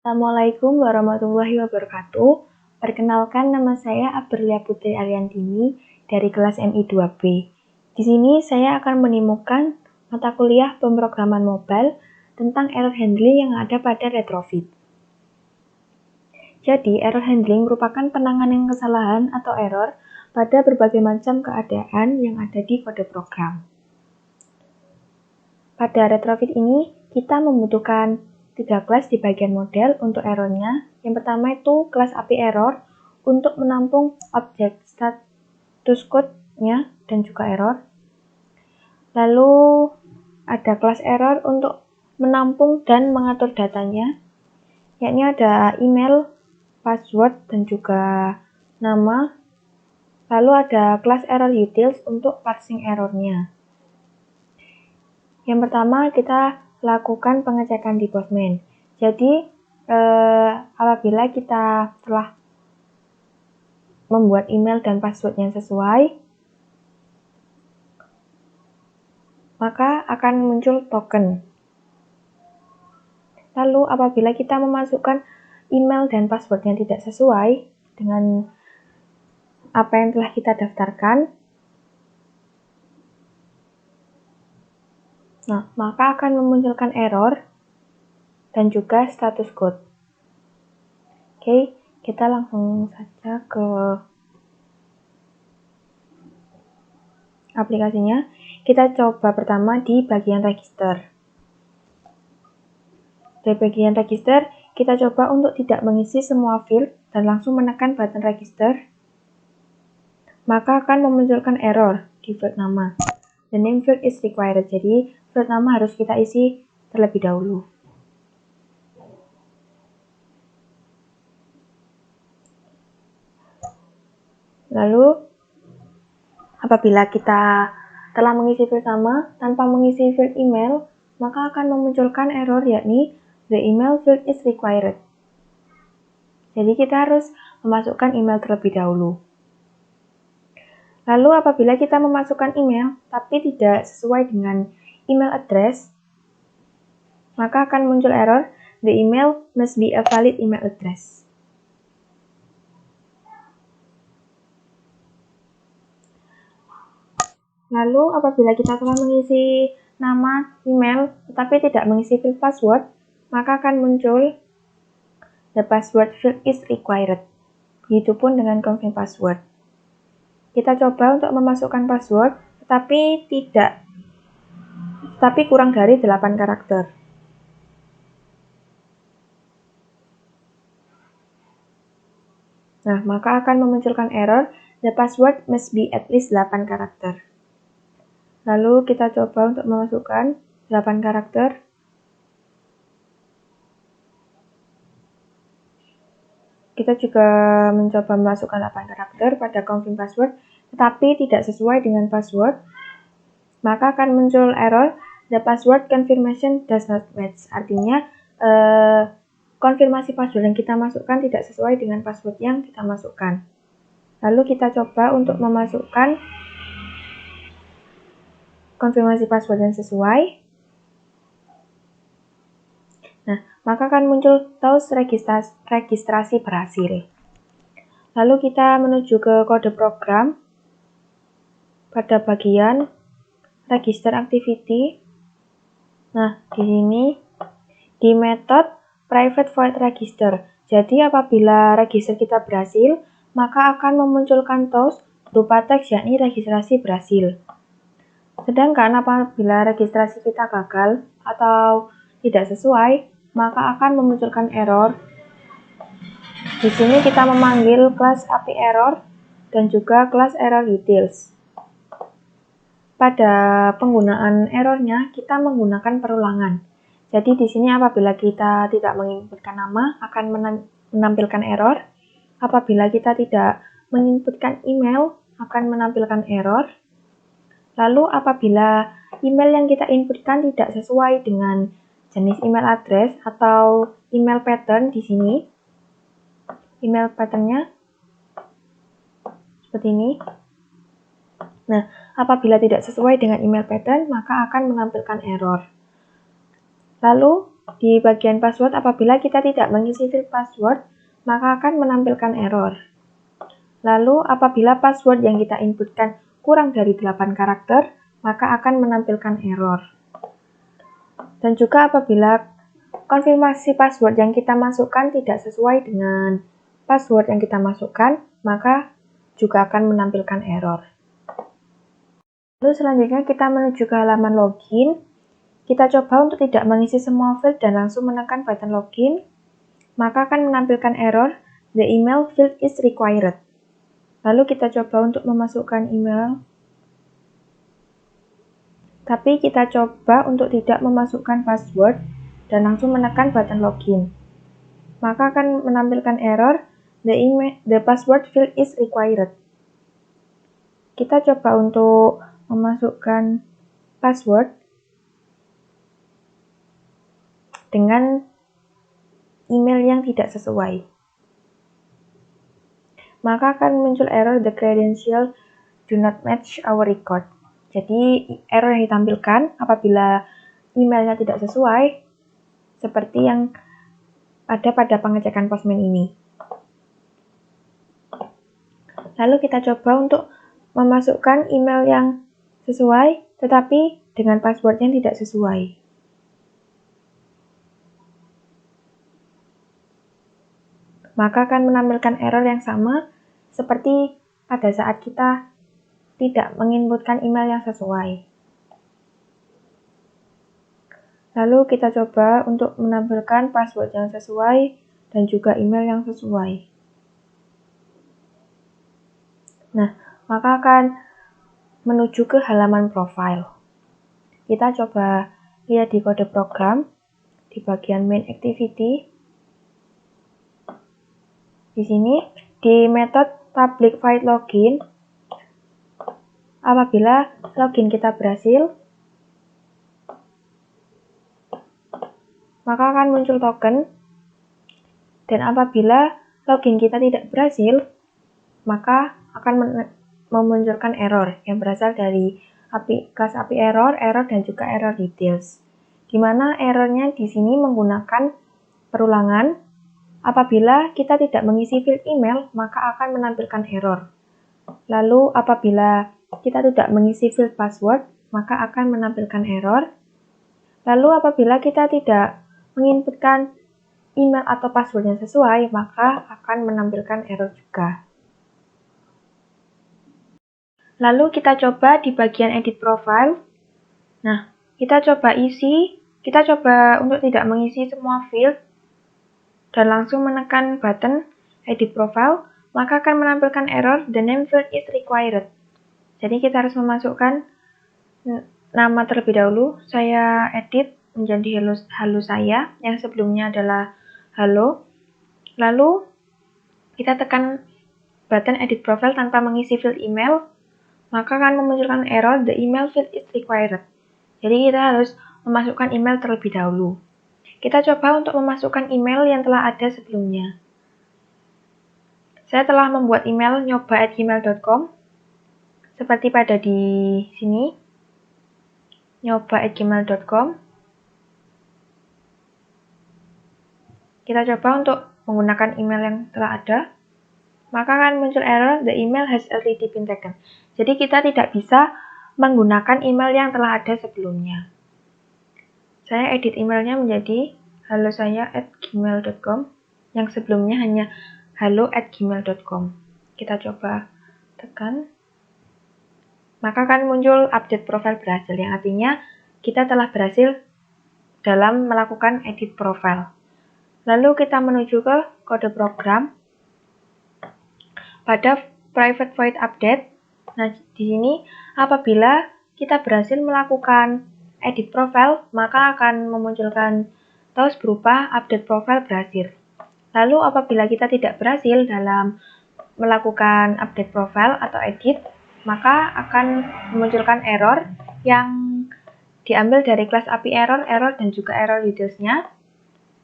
Assalamualaikum warahmatullahi wabarakatuh. Perkenalkan, nama saya Aberlia Putri Ariantini dari kelas MI 2B. Di sini saya akan menemukan mata kuliah pemrograman mobile tentang error handling yang ada pada retrofit. Jadi, error handling merupakan penanganan kesalahan atau error pada berbagai macam keadaan yang ada di kode program. Pada retrofit ini, kita membutuhkan 3 kelas di bagian model untuk errornya. Yang pertama itu kelas API error untuk menampung objek status code-nya dan juga error. Lalu ada kelas error untuk menampung dan mengatur datanya, yakni ada email, password, dan juga nama. Lalu ada kelas error utils untuk parsing errornya. Yang pertama kita lakukan pengecekan di Postman. Jadi apabila kita telah membuat email dan password yang sesuai, maka akan muncul token. Lalu apabila kita memasukkan email dan password yang tidak sesuai dengan apa yang telah kita daftarkan, maka akan memunculkan error dan juga status code. Oke, kita langsung saja ke aplikasinya. Kita coba pertama di bagian register. Di bagian register, kita coba untuk tidak mengisi semua field dan langsung menekan button register. Maka akan memunculkan error di field nama. The name field is required. Jadi, field nama harus kita isi terlebih dahulu. Lalu, apabila kita telah mengisi field nama tanpa mengisi field email, maka akan memunculkan error yakni the email field is required. Jadi kita harus memasukkan email terlebih dahulu. Lalu apabila kita memasukkan email tapi tidak sesuai dengan email address, maka akan muncul error the email must be a valid email address. Lalu apabila kita telah mengisi nama, email, tetapi tidak mengisi field password, maka akan muncul the password field is required. Begitupun dengan confirm password. Kita coba untuk memasukkan password, tetapi kurang dari 8 karakter. Nah, maka akan memunculkan error the password must be at least 8 karakter. Lalu kita coba untuk memasukkan 8 karakter. Kita juga mencoba memasukkan 8 karakter pada confirm password, tetapi tidak sesuai dengan password. Maka akan muncul error the password confirmation does not match. Artinya konfirmasi password yang kita masukkan tidak sesuai dengan password yang kita masukkan. Lalu kita coba untuk memasukkan konfirmasi password yang sesuai. Nah, maka akan muncul TOS registrasi berhasil. Lalu kita menuju ke kode program pada bagian register activity. Nah, di sini di method private void register. Jadi apabila register kita berhasil, maka akan memunculkan TOS berupa teks yakni registrasi berhasil. Sedangkan apabila registrasi kita gagal atau tidak sesuai, maka akan memunculkan error. Di sini kita memanggil kelas API error dan juga kelas error utils. Pada penggunaan errornya, kita menggunakan perulangan. Jadi di sini apabila kita tidak menginputkan nama, akan menampilkan error. Apabila kita tidak menginputkan email, akan menampilkan error. Lalu apabila email yang kita inputkan tidak sesuai dengan jenis email address atau email pattern di sini, email patternnya seperti ini. Nah, apabila tidak sesuai dengan email pattern, maka akan menampilkan error. Lalu di bagian password, apabila kita tidak mengisi field password, maka akan menampilkan error. Lalu, apabila password yang kita inputkan kurang dari 8 karakter, maka akan menampilkan error. Dan juga apabila konfirmasi password yang kita masukkan tidak sesuai dengan password yang kita masukkan, maka juga akan menampilkan error. Lalu selanjutnya kita menuju ke halaman login. Kita coba untuk tidak mengisi semua field dan langsung menekan button login, maka akan menampilkan error, the email field is required. Lalu kita coba untuk memasukkan email, tapi kita coba untuk tidak memasukkan password dan langsung menekan button login. Maka akan menampilkan error, the password field is required. Kita coba untuk memasukkan password dengan email yang tidak sesuai. Maka akan muncul error, the credential do not match our record. Jadi error yang ditampilkan apabila emailnya tidak sesuai, seperti yang ada pada pengecekan Postman ini. Lalu kita coba untuk memasukkan email yang sesuai, tetapi dengan password yang tidak sesuai. Maka akan menampilkan error yang sama seperti pada saat kita tidak menginputkan email yang sesuai. Lalu kita coba untuk menampilkan password yang sesuai dan juga email yang sesuai. Nah, maka akan menuju ke halaman profile. Kita coba lihat di kode program, di bagian main activity. Di sini, di metode public void login, apabila login kita berhasil, maka akan muncul token, dan apabila login kita tidak berhasil, maka akan memunculkan error yang berasal dari kelas API error, dan juga error details. Di mana errornya di sini menggunakan perulangan. Apabila kita tidak mengisi field email, maka akan menampilkan error. Lalu apabila kita tidak mengisi field password, maka akan menampilkan error. Lalu apabila kita tidak menginputkan email atau password yang sesuai, maka akan menampilkan error juga. Lalu kita coba di bagian edit profile. Nah, kita coba untuk tidak mengisi semua field dan langsung menekan button edit profile, maka akan menampilkan error, the name field is required. Jadi kita harus memasukkan nama terlebih dahulu. Saya edit menjadi halo saya, yang sebelumnya adalah halo. Lalu kita tekan button edit profile tanpa mengisi field email, maka akan memunculkan error, the email field is required. Jadi kita harus memasukkan email terlebih dahulu. Kita coba untuk memasukkan email yang telah ada sebelumnya. Saya telah membuat email nyoba@gmail.com seperti pada di sini, nyoba@gmail.com. Kita coba untuk menggunakan email yang telah ada, maka akan muncul error, the email has already been taken. Jadi kita tidak bisa menggunakan email yang telah ada sebelumnya. Saya edit emailnya menjadi halosaya@gmail.com, yang sebelumnya hanya halo@gmail.com. Kita coba tekan. Maka akan muncul update profile berhasil, yang artinya kita telah berhasil dalam melakukan edit profile. Lalu kita menuju ke kode program. Pada private void update, nah di sini apabila kita berhasil melakukan edit profile, maka akan memunculkan toast berupa update profile berhasil. Lalu apabila kita tidak berhasil dalam melakukan update profile atau edit, maka akan memunculkan error yang diambil dari kelas API error, dan juga error details-nya,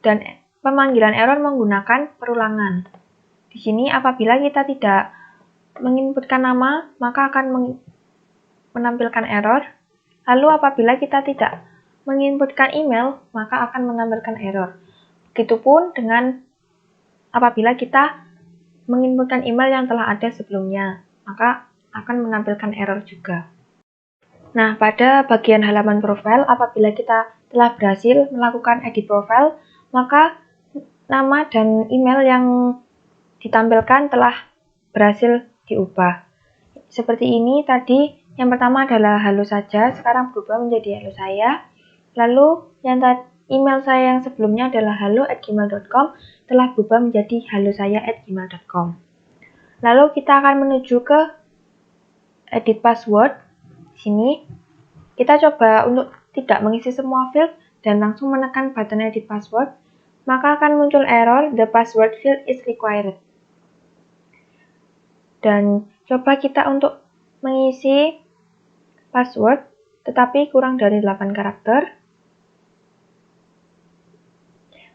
dan pemanggilan error menggunakan perulangan. Di sini apabila kita tidak menginputkan nama, maka akan menampilkan error. Lalu apabila kita tidak menginputkan email, maka akan menampilkan error. Begitupun dengan apabila kita menginputkan email yang telah ada sebelumnya, maka akan menampilkan error juga. Nah, pada bagian halaman profil, apabila kita telah berhasil melakukan edit profile, maka nama dan email yang ditampilkan telah berhasil diubah. Seperti ini tadi, yang pertama adalah halo saja, sekarang berubah menjadi halo saya. Lalu yang email saya yang sebelumnya adalah halo@gmail.com telah berubah menjadi halosaya@gmail.com. Lalu kita akan menuju ke edit password. Di sini kita coba untuk tidak mengisi semua field dan langsung menekan button edit password, maka akan muncul error the password field is required. Dan coba kita untuk mengisi password tetapi kurang dari 8 karakter,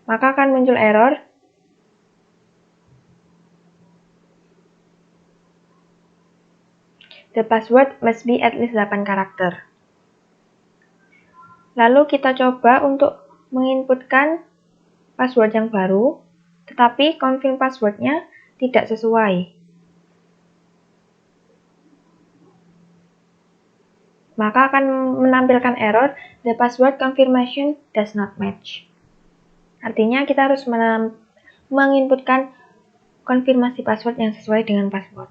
maka akan muncul error the password must be at least 8 karakter. Lalu kita coba untuk menginputkan password yang baru, tetapi confirm passwordnya tidak sesuai. Maka akan menampilkan error the password confirmation does not match. Artinya kita harus menginputkan konfirmasi password yang sesuai dengan password.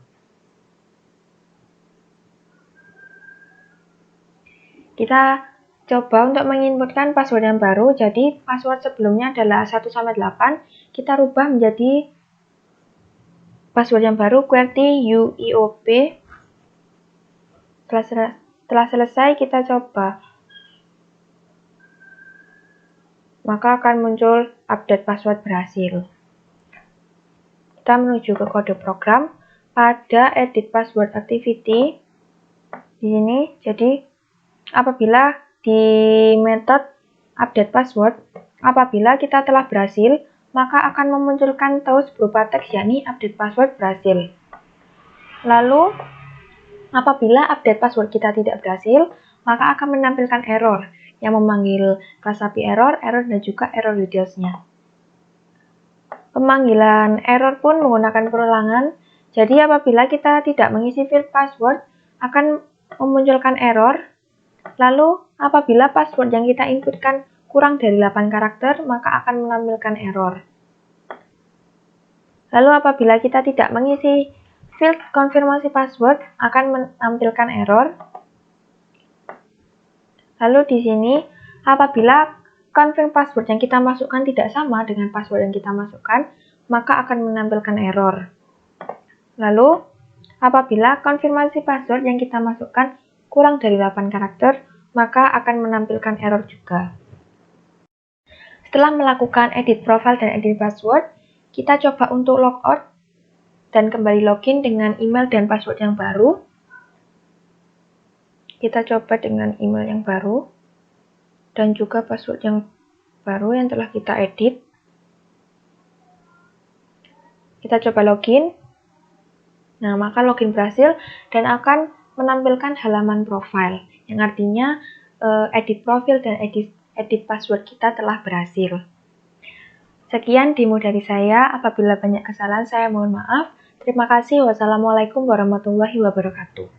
Kita coba untuk menginputkan password yang baru, jadi password sebelumnya adalah 1-8, kita rubah menjadi password yang baru QWERTY UIOP. Setelah selesai kita coba, maka akan muncul update password berhasil. Kita menuju ke kode program pada edit password activity. Di sini, jadi apabila di method update password, apabila kita telah berhasil, maka akan memunculkan toast berupa teks yakni update password berhasil. Lalu, apabila update password kita tidak berhasil, maka akan menampilkan error yang memanggil kelas API error, dan juga error details-nya. Pemanggilan error pun menggunakan perulangan, jadi apabila kita tidak mengisi field password, akan memunculkan error. Lalu, apabila password yang kita inputkan kurang dari 8 karakter, maka akan menampilkan error. Lalu, apabila kita tidak mengisi field konfirmasi password, akan menampilkan error. Lalu di sini, apabila confirm password yang kita masukkan tidak sama dengan password yang kita masukkan, maka akan menampilkan error. Lalu, apabila konfirmasi password yang kita masukkan kurang dari 8 karakter, maka akan menampilkan error juga. Setelah melakukan edit profile dan edit password, kita coba untuk logout dan kembali login dengan email dan password yang baru. Kita coba dengan email yang baru dan juga password yang baru yang telah kita edit. Kita coba login. Nah, maka login berhasil dan akan menampilkan halaman profile, yang artinya edit profil dan edit password kita telah berhasil. Sekian demo dari saya. Apabila banyak kesalahan, saya mohon maaf. Terima kasih. Wassalamualaikum warahmatullahi wabarakatuh.